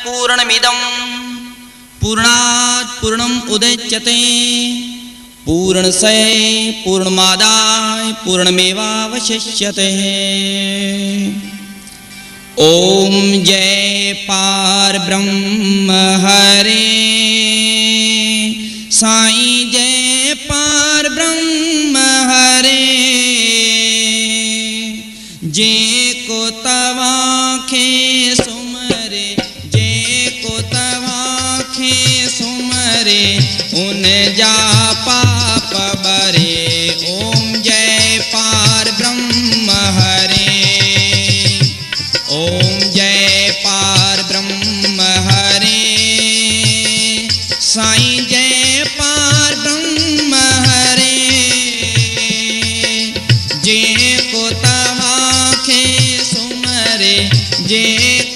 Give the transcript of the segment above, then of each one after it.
पूर्णमिदं पूर्णात् पूर्णम् उदच्यते पूर्णस्य पूर्णमादाय पूर्णमेवावशिष्यते। ओम जय पारब्रह्म हरे साईं जय पारब्रह्म हरे। जे को तवाखे सुमरे जे को तवाखे सुमरे उन जा पाप बरे। ओम जय पारब्रह्म हरे ओम जय पारब्रह्म हरे साईं जय पारब्रह्म हरे। जे को तवाखे सुमरे जे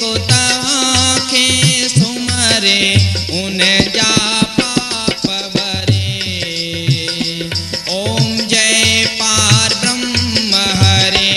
को तवाखे सुमरे उन जा पाप बरे। ओम जय पारब्रह्म हरे।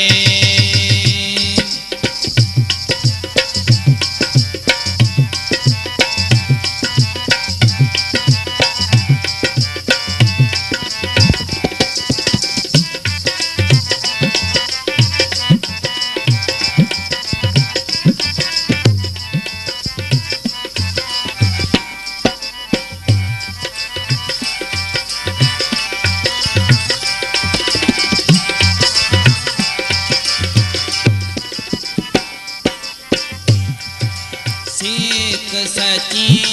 सेक सची